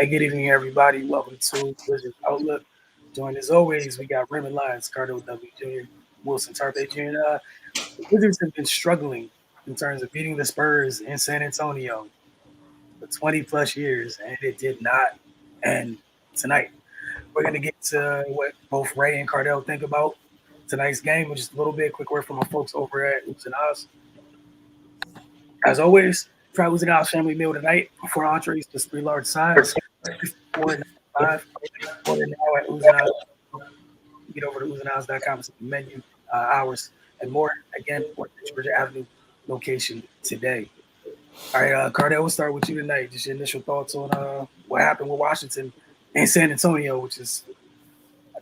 Hey, good evening, everybody. Welcome to Wizards Outlook. Joined as always, we got Raymond Lyons, Cardo W. Jr., Wilson Tarpe Jr. The Wizards have been struggling in terms of beating the Spurs in San Antonio for 20 plus years, and it did not end tonight. We're going to get to what both Ray and Cardell think about tonight's game, which is a little bit quick word from my folks over at Oops and Oz. As always, try Oops and Oz family meal tonight. 4 entrees, just 3 large sides, $4.95. Order now at Oops and Oz. Get over to oozandeyes.com and see the menu, hours, and more. Again, 4th Georgia Avenue location today. All right, Cardell, we'll start with you tonight. Just your initial thoughts on what happened with Washington and San Antonio, which is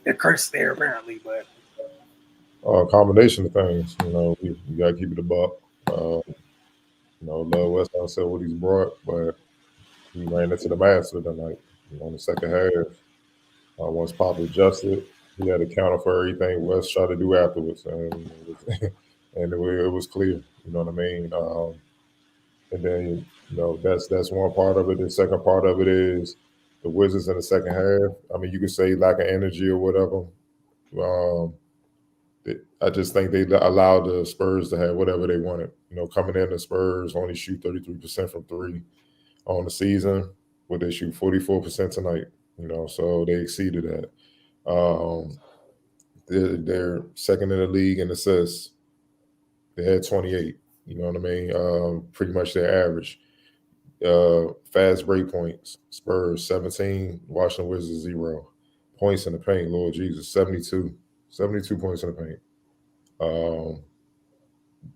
the curse there apparently. But combination of things. You got to keep it a buck. Love West said what he's brought, but he ran into the master tonight. In the second half, once Pop adjusted, he had to counter for everything West tried to do afterwards, and it was clear. You know what I mean? And then that's one part of it. The second part of it is the Wizards in the second half. I mean, you could say lack of energy or whatever. Um, I just think they allowed the Spurs to have whatever they wanted. Coming in, the Spurs only shoot 33% from three on the season, but they shoot 44% tonight. So they exceeded that. They're second in the league in assists. They had 28. You know what I mean? Pretty much their average. Fast break points. Spurs 17. Washington Wizards 0. Points in the paint. Lord Jesus, 72. 72 points in the paint.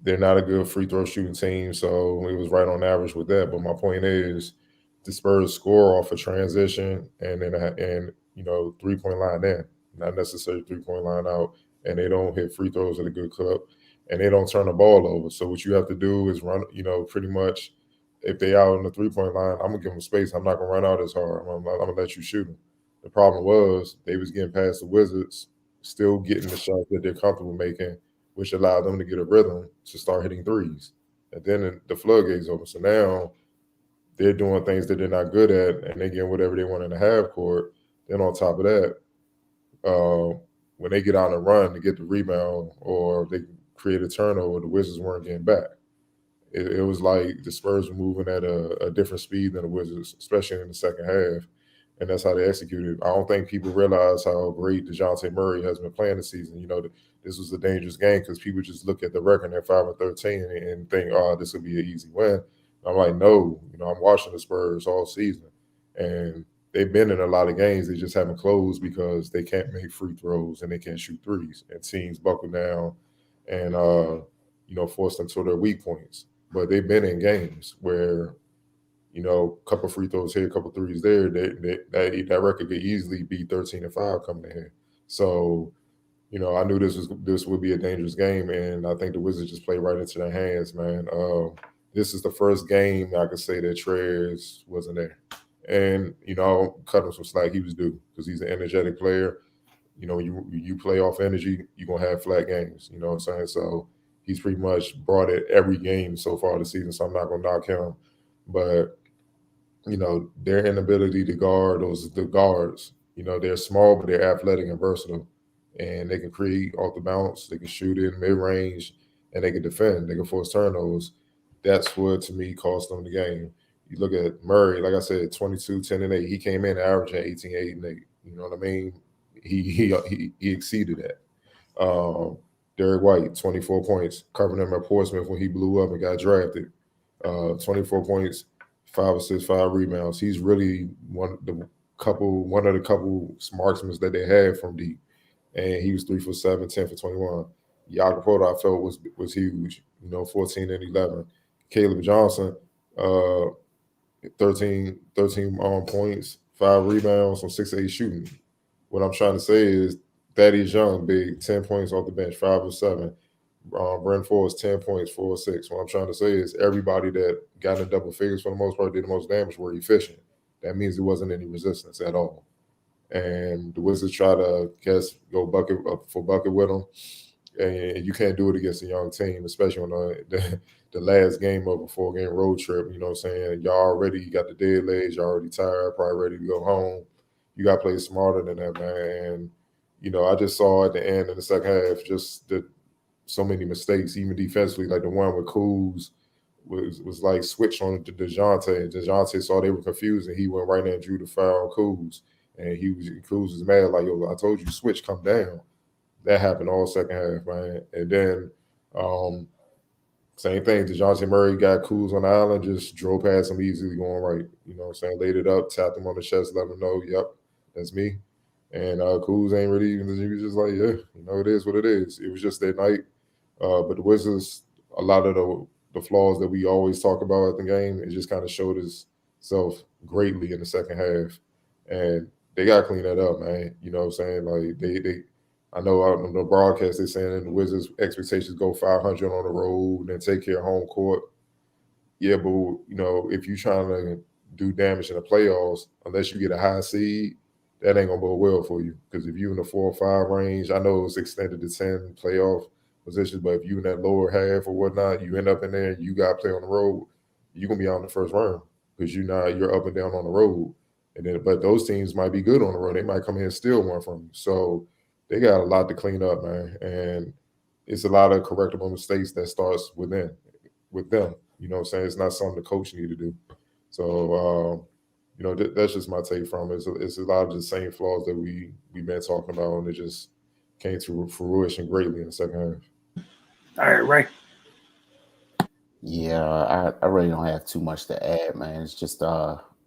They're not a good free throw shooting team, so it was right on average with that. But my point is, the Spurs score off a transition and 3-point line in, not necessarily 3-point line out, and they don't hit free throws at a good clip, and they don't turn the ball over. So what you have to do is run, pretty much. If they out on the 3-point line, I'm gonna give them space. I'm not gonna run out as hard. I'm gonna let you shoot them. The problem was they was getting past the Wizards, still getting the shots that they're comfortable making, which allowed them to get a rhythm to start hitting threes. And then the floodgates open. So now they're doing things that they're not good at, and they getting whatever they want in the half court. Then on top of that, when they get on a run to get the rebound or they create a turnover, the Wizards weren't getting back. It was like the Spurs were moving at a different speed than the Wizards, especially in the second half. And that's how they executed. I don't think people realize how great Jonte Murray has been playing this season. This was a dangerous game because people just look at the record at 5-13 and think, oh, this will be an easy win. I'm like, no, I'm watching the Spurs all season. And they've been in a lot of games. They just haven't closed because they can't make free throws and they can't shoot threes. And teams buckle down and, force them to their weak points. But they've been in games where, a couple free throws here, a couple threes there, that record could easily be 13-5 coming in here. So, I knew this would be a dangerous game, and I think the Wizards just played right into their hands, man. This is the first game I could say that Trez wasn't there. And, cut him some slack, he was due, because he's an energetic player. You play off energy, you're going to have flat games, you know what I'm saying? So he's pretty much brought it every game so far this season, so I'm not going to knock him. But, their inability to guard the guards, they're small, but they're athletic and versatile. And they can create off the bounce, they can shoot in mid-range, and they can defend. They can force turnovers. That's what, to me, cost them the game. You look at Murray, like I said, 22, 10, and 8. He came in averaging 18, 8, and 8. You know what I mean? He exceeded that. Derrick White, 24 points, covering him at Portsmouth when he blew up and got drafted. 24 points, 5 assists, 5 rebounds. He's really one of the couple marksmen that they had from deep. And he was 3 for 7, 10 for 21. Jakob I felt was huge, 14 and 11. Caleb Johnson, 13 points, 5 rebounds on 6-8 shooting. What I'm trying to say is Thaddeus Young, big, 10 points off the bench, 5 of 7. Brent Forbes, 10 points, 4 of 6. What I'm trying to say is everybody that got in double figures for the most part did the most damage were efficient. That means there wasn't any resistance at all. And the Wizards try to go bucket for bucket with them. and you can't do it against a young team, especially on the last game of a 4-game road trip. You know what I'm saying? Y'all already got the dead legs, y'all already tired, probably ready to go home. You got to play smarter than that, man. And I just saw at the end of the second half just so many mistakes, even defensively, like the one with Kuz was like switched on to DeJounte, and DeJounte saw they were confused, and he went right there and drew the foul on Kuz, and Kuz was mad like, yo, I told you switch, come down. That happened all second half, man. And then um, same thing. DeJounte Murray got Kuz on the island, just drove past him easily, going right. You know what I'm saying? Laid it up, tapped him on the chest, let him know, yep, that's me. And Kuz ain't really even. He was just like, yeah, it is what it is. It was just that night. But the Wizards, a lot of the flaws that we always talk about at the game, it just kind of showed itself greatly in the second half, and they got to clean that up, man. You know what I'm saying? Like they I know out on the broadcast they're saying the Wizards' expectations go 500 on the road and take care of home court. Yeah, but if you're trying to do damage in the playoffs, unless you get a high seed, that ain't gonna bode well for you. Because if you in the 4 or 5 range, I know it's extended to 10 playoff positions, but if you in that lower half or whatnot, you end up in there, you got to play on the road, you're gonna be out in the first round because you're up and down on the road. And then, but those teams might be good on the road. They might come here and steal one from you. So they got a lot to clean up, man. And it's a lot of correctable mistakes that starts with them. You know what I'm saying? It's not something the coach need to do. So that's just my take from it. It's a lot of the same flaws that we've been talking about, and it just came to fruition greatly in the second half. All right, Ray. Yeah, I really don't have too much to add, man. It's just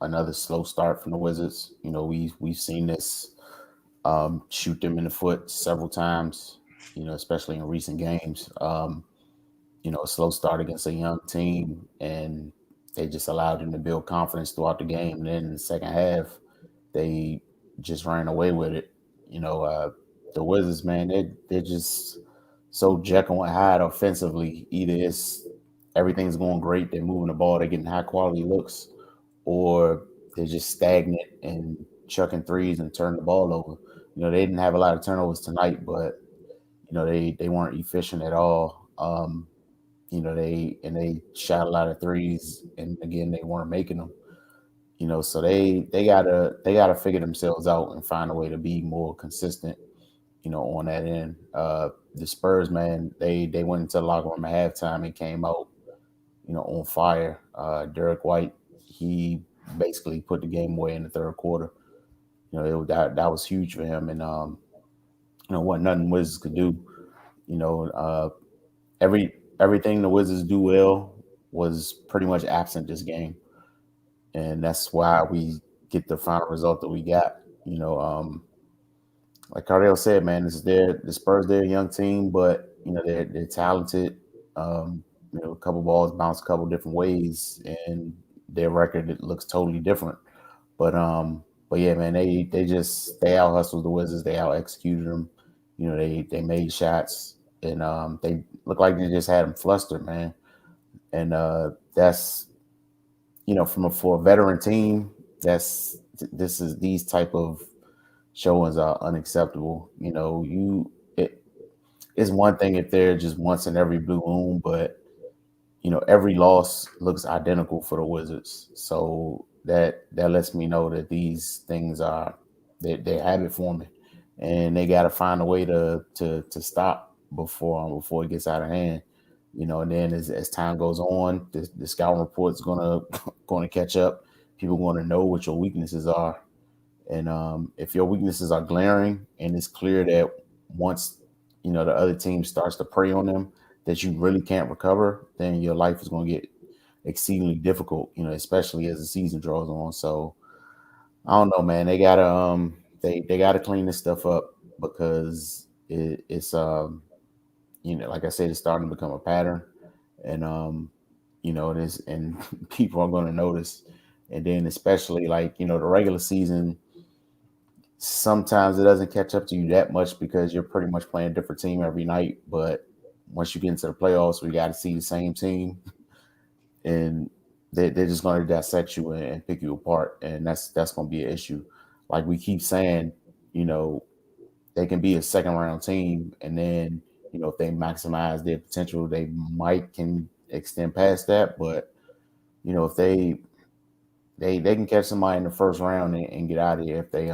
another slow start from the Wizards. We've seen this shoot them in the foot several times. Especially in recent games. A slow start against a young team, and they just allowed them to build confidence throughout the game. And then in the second half, they just ran away with it. The Wizards, man, they're just so Jekyll and Hyde offensively. Either it's everything's going great, they're moving the ball, they're getting high quality looks, or they're just stagnant and chucking threes and turning the ball over. They didn't have a lot of turnovers tonight, but they weren't efficient at all. They shot a lot of threes, and again they weren't making them. So they gotta figure themselves out and find a way to be more consistent. On that end, the Spurs, man, they went into the locker room at halftime and came out, on fire. Derrick White, he basically put the game away in the third quarter. That was huge for him, and what nothing Wizards could do. You know, uh, everything the Wizards do well was pretty much absent this game, and that's why we get the final result that we got. Like Cardell said, man, the Spurs, they're a young team, but they're talented. A couple balls bounce a couple different ways, and their record it looks totally different. But yeah, man, they out hustled the Wizards, they out executed them. They made shots, and they looked like they just had them flustered, man. And that's for a veteran team, these type of showings are unacceptable. It's one thing if they're just once in every blue moon, but every loss looks identical for the Wizards. So that lets me know that these things are they habit forming, and they got to find a way to stop before it gets out of hand. And then as time goes on, the scouting report's gonna catch up. People want to know what your weaknesses are, and if your weaknesses are glaring and it's clear that once the other team starts to prey on them that you really can't recover, then your life is going to get exceedingly difficult. Especially as the season draws on. So I don't know, man. They gotta they gotta clean this stuff up because it's like I said, it's starting to become a pattern, and it is, and people are going to notice. And then especially like the regular season, sometimes it doesn't catch up to you that much because you're pretty much playing a different team every night. But once you get into the playoffs, we got to see the same team, and they're just going to dissect you and pick you apart, and that's going to be an issue. Like we keep saying, they can be a second round team, and then if they maximize their potential, they can extend past that. But if they can catch somebody in the first round and get out of here if they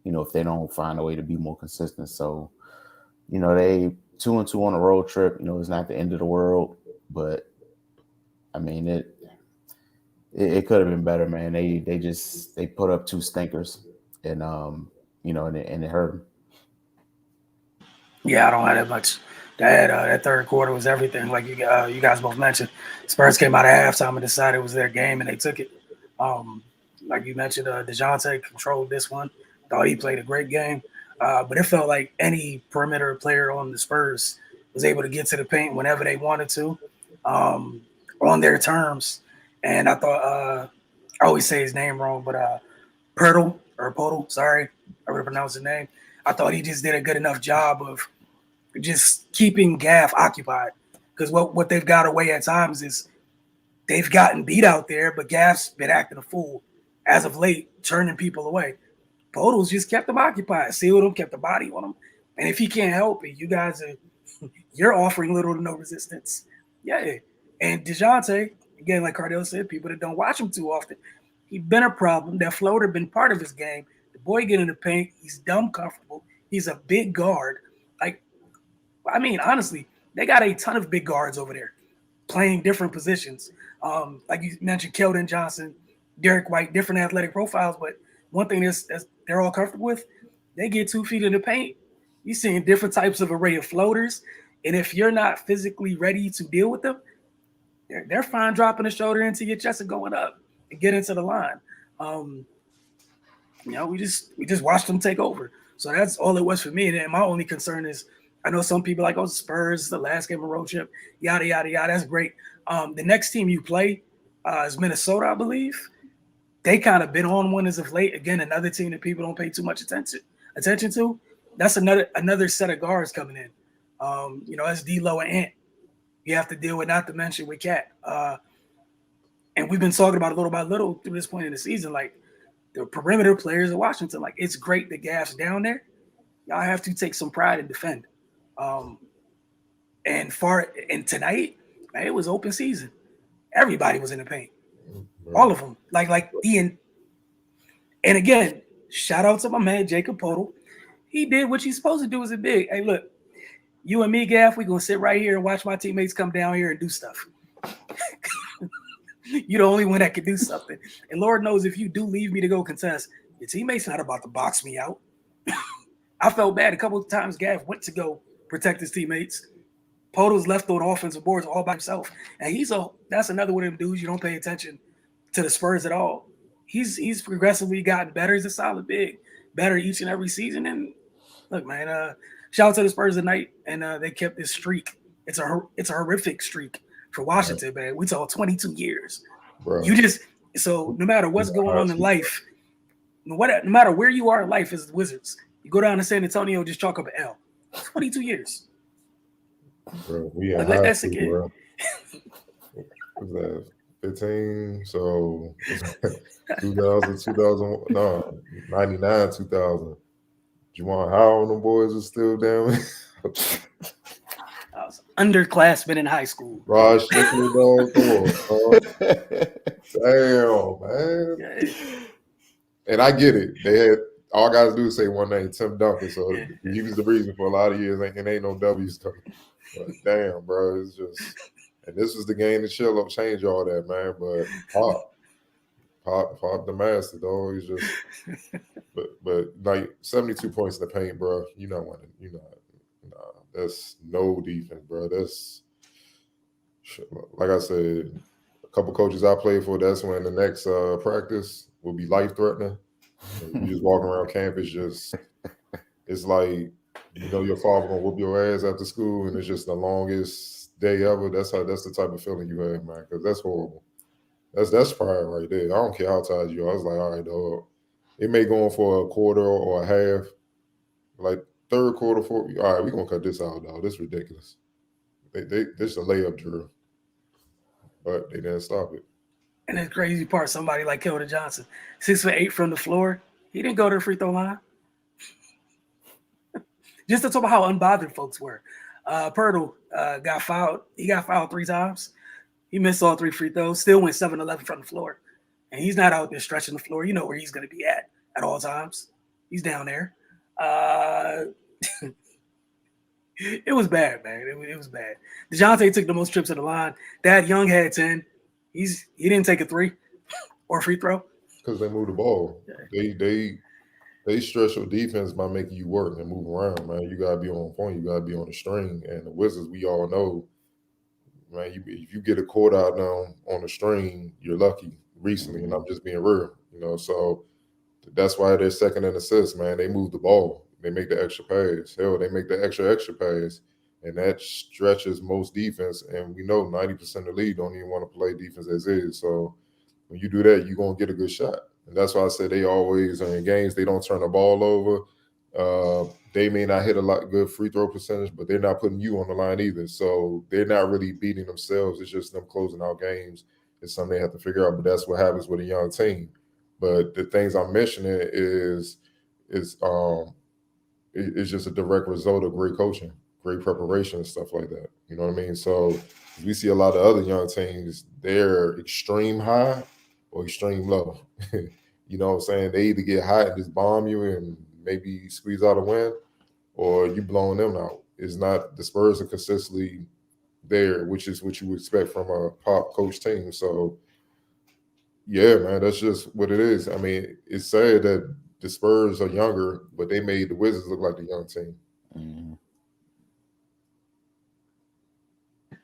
if they don't find a way to be more consistent. So they 2-2 on a road trip. It's not the end of the world, but I mean it could have been better, man. They put up 2 stinkers, and and it hurt them. Yeah, I don't have that much. That third quarter was everything. Like you guys both mentioned, Spurs came out of halftime and decided it was their game, and they took it. Like you mentioned, DeJounte controlled this one. Thought he played a great game, but it felt like any perimeter player on the Spurs was able to get to the paint whenever they wanted to, on their terms. And I thought I always say his name wrong, but Podol, sorry, I would have pronounced his name. I thought he just did a good enough job of just keeping Gaff occupied, because what they've got away at times is they've gotten beat out there, but Gaff's been acting a fool as of late, turning people away. Podol's just kept them occupied, sealed them, kept the body on them. And if he can't help it, you're offering little to no resistance. Yeah. And DeJounte, again, like Cardell said, people that don't watch him too often, he's been a problem. That floater been part of his game. The boy get in the paint. He's dumb comfortable. He's a big guard. Honestly, they got a ton of big guards over there playing different positions. Like you mentioned, Keldon Johnson, Derrick White, different athletic profiles. But one thing that's they're all comfortable with, they get 2 feet in the paint. You're seeing different types of array of floaters. And if you're not physically ready to deal with them, they're fine dropping a shoulder into your chest and going up and get into the line. We just watched them take over. So that's all it was for me. And my only concern is, I know some people like, Spurs, the last game of road trip, yada, yada, yada. That's great. The next team you play is Minnesota, I believe. They kind of been on one as of late. Again, another team that people don't pay too much attention to. That's another set of guards coming in. That's D'Lo and Ant. You have to deal with, not to mention with Cat. And we've been talking about it little by little through this point in the season, like the perimeter players of Washington. Like, it's great that Gaff's down there. Y'all have to take some pride and defend. And tonight, man, it was open season. Everybody was in the paint. All of them. Like Ian. And again, shout out to my man Jacob Podol. He did what he's supposed to do as a big. Hey, look, you and me, Gaff, we're gonna sit right here and watch my teammates come down here and do stuff. You're the only one that can do something. And Lord knows, if you do leave me to go contest, your teammate's not about to box me out. I felt bad a couple of times. Gaff went to go protect his teammates. Podol's left on offensive boards all by himself. And that's another one of them dudes you don't pay attention to the Spurs at all. He's progressively gotten better. He's a solid big, better each and every season. And look, man, shout out to the Spurs tonight. And they kept this streak. It's a horrific streak for Washington, man. We talk 22 years. Bro. So no matter what's going on in life, no matter where you are in life as the Wizards, you go down to San Antonio, just chalk up an L. 22 years. Bro, we had let that sink in. Bro. What was that? 15, so 2000, no, 99, 2000. Juwan Howell and the boys are still down. I was underclassmen in high school. Raj Strickland on Damn, man. Yeah. And I get it. They had all guys do is say one name, Tim Duncan. So he was the reason for a lot of years, and ain't no W's coming. But damn, bro, it's just, and this was the game to chill up, change all that, man. But pop the master, dog. He's just, but like 72 points in the paint, bro. You know what? That's no defense, bro. That's, like I said, a couple coaches I played for. That's when the next practice will be life threatening. You just walking around campus, it's like, your father gonna whoop your ass after school, and it's just the longest day ever. That's the type of feeling you have, man, because that's horrible. That's pride right there. I don't care how tired you are. I was like, all right, dog. It may go on for a quarter or a half, like third quarter, fourth. All right, we're gonna cut this out, dog. This is ridiculous. This is a layup drill, but they didn't stop it. And the crazy part, somebody like Keldon Johnson, 6'8" from the floor, he didn't go to the free throw line. Just to talk about how unbothered folks were. Pirtle got fouled. He got fouled 3 times. He missed all 3 free throws. Still went 7-11 from the floor. And he's not out there stretching the floor. You know where he's going to be at all times. He's down there. It was bad, man. It was bad. DeJounte took the most trips to the line. Thad Young had 10. He didn't take a 3 or a free throw. Because they moved the ball. They stress your defense by making you work and move around, man. You gotta be on point. You gotta be on the string. And the Wizards, we all know, man. If you get a court out now on the string, you're lucky. Recently, and I'm just being real, So that's why they're second in assists, man. They move the ball. They make the extra pass. Hell, they make the extra pass, and that stretches most defense. And we know 90% of the league don't even want to play defense as is. So when you do that, you're gonna get a good shot. And that's why I say they always are in games. They don't turn the ball over. They may not hit a lot good free throw percentage, but they're not putting you on the line either. So they're not really beating themselves. It's just them closing out games. It's something they have to figure out. But that's what happens with a young team. But the things I'm mentioning is it's just a direct result of great coaching, great preparation, and stuff like that. You know what I mean? So we see a lot of other young teams, they're extreme high or extreme low. You know what I'm saying? They either get hot and just bomb you and maybe squeeze out a win, or you blowing them out. It's not, the Spurs are consistently there, which is what you would expect from a pop coach team. So yeah, man, that's just what it is. I mean, it's sad that the Spurs are younger, but they made the Wizards look like the young team. Mm-hmm.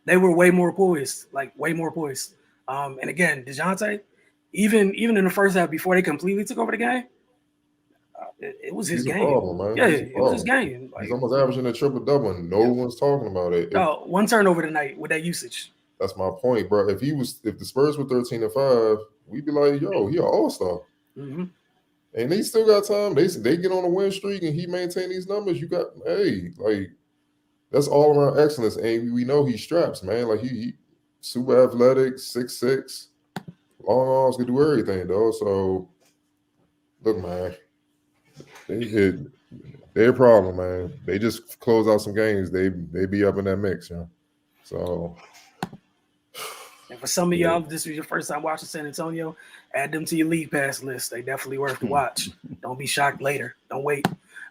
They were way more poised. And again, DeJounte, even in the first half before they completely took over the game, it was his game. Problem, man. Yeah, it was his game. He's almost averaging a triple-double, and no one's talking about it. One turnover tonight with that usage. That's my point, bro. If the Spurs were 13-5, we'd be like, yo, he an all-star. Mm-hmm. And they still got time. They get on a win streak and he maintain these numbers. You got, that's all around excellence. And we know he straps, man. Like he super athletic, 6'6", long arms, can do everything, though. So look, man, they're a problem, man. They just close out some games. They be up in that mix, So. And for some of y'all, if this was your first time watching San Antonio, add them to your league pass list. They definitely worth to watch. Don't be shocked later. Don't wait.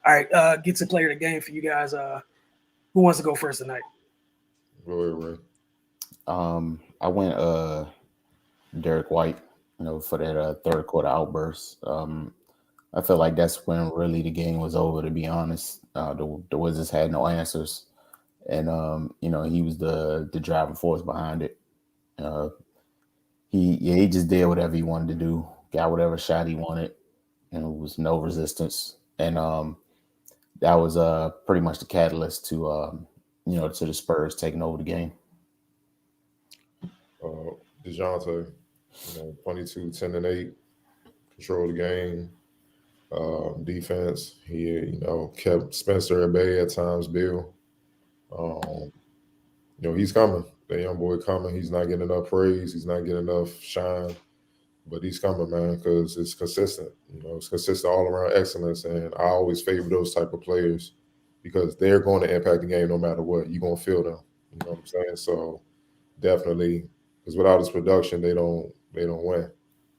All right, get to player of the game for you guys. Who wants to go first tonight? Go ahead, Ray. I went Derrick White, for that third quarter outburst. I feel like that's when really the game was over, to be honest. The Wizards had no answers. And, he was the driving force behind it. He just did whatever he wanted to do, got whatever shot he wanted, and it was no resistance. And that was pretty much the catalyst to to the Spurs taking over the game. DeJounte, 22, 10 and 8, control the game. Defense, he kept Spencer at bay at times. Bill, he's coming. That young boy coming. He's not getting enough praise. He's not getting enough shine, but he's coming, man, because it's consistent. It's consistent all around excellence, and I always favor those type of players because they're going to impact the game no matter what. You're going to feel them. You know what I'm saying? So definitely, because without his production, they don't win.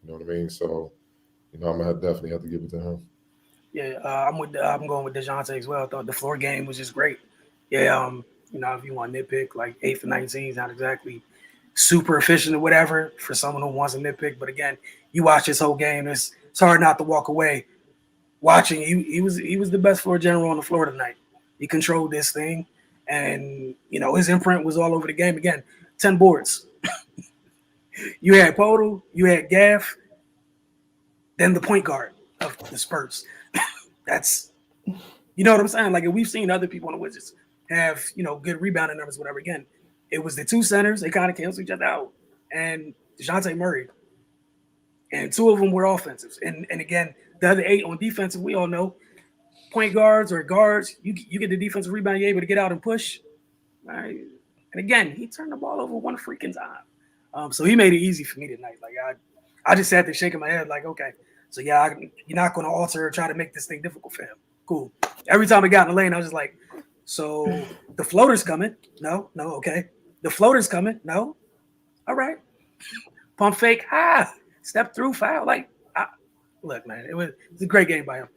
You know what I mean? So I'm gonna definitely have to give it to him. Yeah, I'm going with DeJounte as well. I thought the floor game was just great. Yeah, if you want to nitpick, like 8 for 19 is not exactly super efficient or whatever for someone who wants to nitpick. But again, you watch this whole game, it's hard not to walk away watching. He was the best floor general on the floor tonight. He controlled this thing, and his imprint was all over the game. Again, 10 boards. You had Podol, you had Gaff, then the point guard of the Spurs. That's, what I'm saying? Like, if we've seen other people on the Wizards have, good rebounding numbers, whatever. Again, it was the two centers. They kind of cancel each other out. And Jonte Murray. And 2 of them were offensives. And again, the other 8 on defensive, we all know, point guards or guards, you get the defensive rebound, you're able to get out and push. All right. And again, he turned the ball over one freaking time. So he made it easy for me tonight. Like, I just sat there shaking my head like, okay, so yeah, you're not going to alter or try to make this thing difficult for him. Cool. Every time I got in the lane, I was just like, So the floater's coming. No, okay. The floater's coming. No. All right. Pump fake. Step through foul. Look, man, it's a great game by him.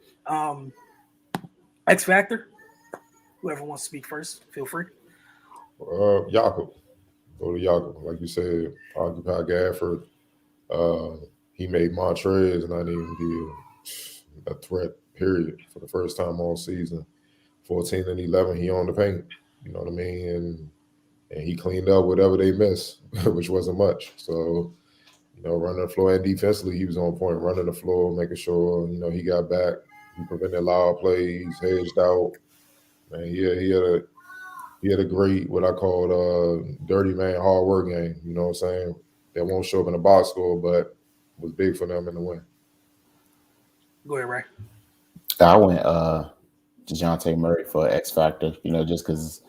X Factor. Whoever wants to speak first, feel free. Jakob. Go to Jakob. Like you said, occupy Gafford. He made Montrez not even be a threat, period, for the first time all season. 14 and 11, he on the paint. You know what I mean? And he cleaned up whatever they missed, which wasn't much. So, running the floor and defensively, he was on point, running the floor, making sure, he got back. He prevented loud plays, hedged out. Man, he had a great, what I call dirty man, hard work game. You know what I'm saying? That won't show up in the box score, but was big for them in the win. Go ahead, Ray. I went Jonte Murray for X Factor, just because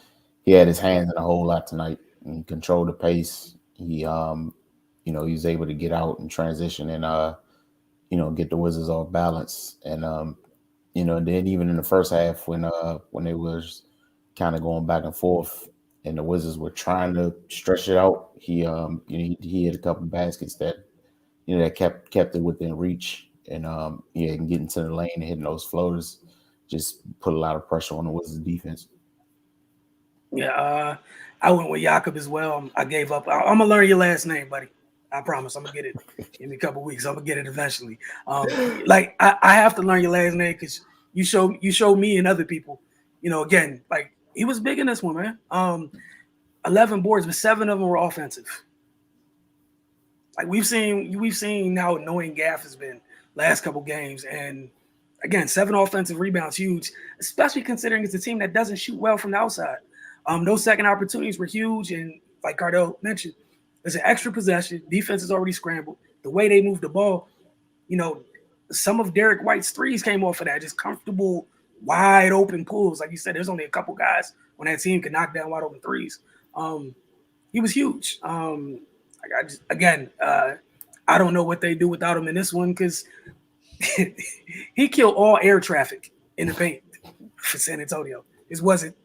he had his hands in a whole lot tonight and controlled the pace. He, he was able to get out and transition and, get the Wizards off balance. And, then even in the first half when they was kind of going back and forth and the Wizards were trying to stretch it out, he hit a couple of baskets that, that kept it within reach. And, and getting into the lane and hitting those floaters just put a lot of pressure on the Wizards defense. Yeah, I went with Jakob as well. I gave up. I'm going to learn your last name, buddy. I promise I'm going to get it in a couple of weeks. I'm going to get it eventually. I have to learn your last name because you show me and other people, again, he was big in this one, man. 11 boards, but 7 of them were offensive. We've seen how annoying Gaff has been last couple games. And again, 7 offensive rebounds, huge, especially considering it's a team that doesn't shoot well from the outside. Those second opportunities were huge. And like Cardell mentioned, there's an extra possession. Defense is already scrambled. The way they move the ball, some of Derrick White's threes came off of that, just comfortable, wide open pulls. Like you said, there's only a couple guys on that team can knock down wide open threes. He was huge. I don't know what they do without him in this one because he killed all air traffic in the paint for San Antonio. This wasn't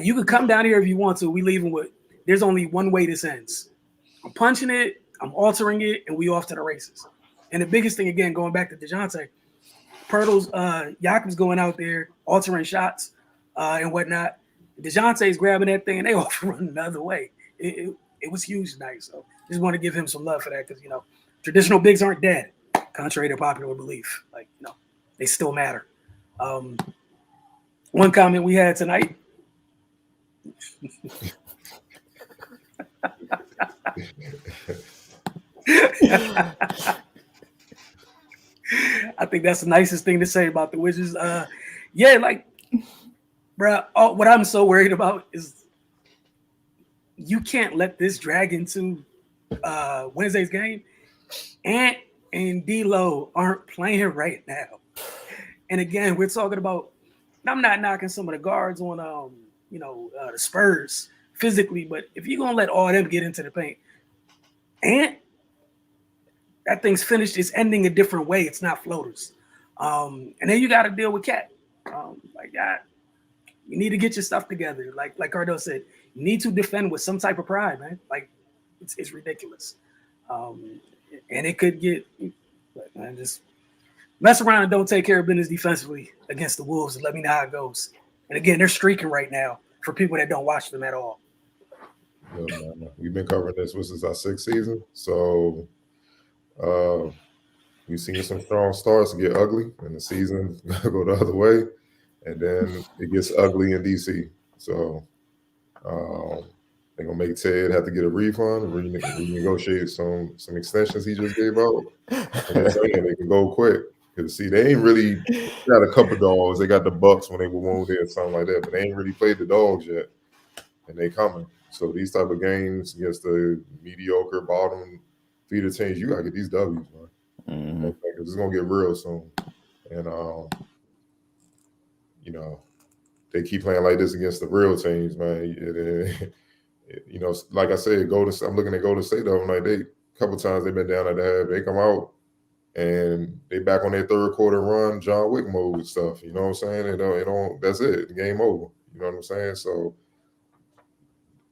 you could come down here if you want to. We leaving with there's only one way this ends. I'm punching it, I'm altering it, and we off to the races. And the biggest thing, again, going back to DeJounte, Pirtle's Jakob's going out there altering shots and whatnot. DeJounte's grabbing that thing and they off running the other way. It was huge tonight. So just want to give him some love for that because traditional bigs aren't dead, contrary to popular belief. They still matter. One comment we had tonight. I think that's the nicest thing to say about the Wizards. Bro, what I'm so worried about is you can't let this drag into Wednesday's game. Ant and D-Lo aren't playing right now. And again, we're talking about, I'm not knocking some of the guards on, the Spurs physically, but if you're going to let all them get into the paint, Ant, that thing's finished. It's ending a different way. It's not floaters. And then you got to deal with Cat. You need to get your stuff together. Like Cardell said, you need to defend with some type of pride, man. It's ridiculous. And it could get, man, just mess around and don't take care of business defensively against the Wolves and let me know how it goes. And again, they're streaking right now for people that don't watch them at all. Yeah, man. We've been covering this. This is our 6th season. So we've seen some strong starts get ugly and the season go the other way. And then it gets ugly in DC. So they're going to make Ted have to get a refund and renegotiate some extensions he just gave out. And they can go quick. Because, see, they ain't really got a couple dogs. They got the Bucks when they were wounded or something like that. But they ain't really played the dogs yet. And they coming. So these type of games against the mediocre bottom feeder teams, you got to get these W's, man. Mm-hmm. Because it's going to get real soon. And, they keep playing like this against the real teams, man. Like I said, I'm looking at Golden State though. They a couple times they've been down at the half. They come out and they back on their third quarter run, John Wick mode with stuff. You know what I'm saying? It don't. That's it. The game over. You know what I'm saying? So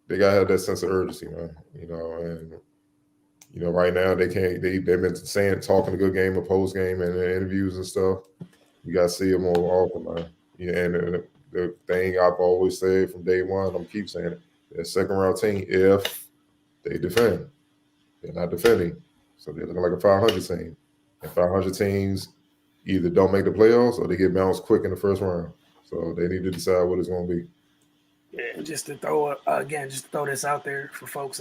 they gotta have that sense of urgency, man. And right now they've been saying talking a good game of post game and interviews and stuff. You gotta see them more often, man. Yeah, and the thing I've always said from day one, I'm keep saying it, they're a second round team if they defend. They're not defending. So they're looking like a 500 team. And 500 teams either don't make the playoffs or they get bounced quick in the first round. So they need to decide what it's going to be. Yeah, just to throw this out there for folks.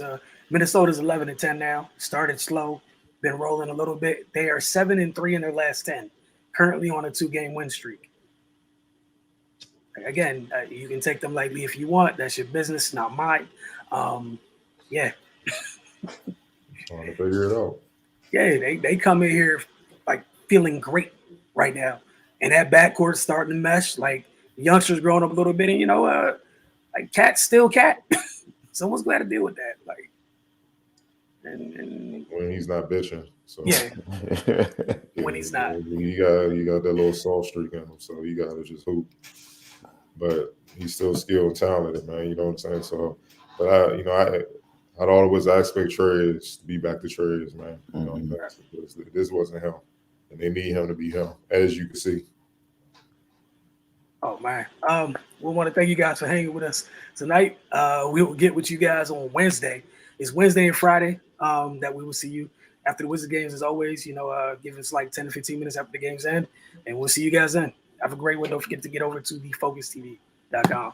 Minnesota's 11-10 now. Started slow, been rolling a little bit. They are 7-3 in their last 10. Currently on a 2-game win streak. Again, you can take them lightly if you want. That's your business, not mine. Yeah. Trying to figure it out. Yeah, they come in here like feeling great right now. And that backcourt's starting to mesh. Like youngsters growing up a little bit, and like Cat's still Cat. Someone's glad to deal with that. Like, and when he's not bitching. So yeah, when he's not, you got that little soft streak in him. So you got to just hoop. But he's still skilled and talented, man. You know what I'm saying? So, but I'd always expect Trez to be back to Trez, man. Because this wasn't him, and they need him to be him, as you can see. Oh man, we want to thank you guys for hanging with us tonight. We will get with you guys on Wednesday. It's Wednesday and Friday that we will see you after the Wizards games. As always, give us like 10 to 15 minutes after the games end, and we'll see you guys then. Have a great one. Don't forget to get over to thefocustv.com.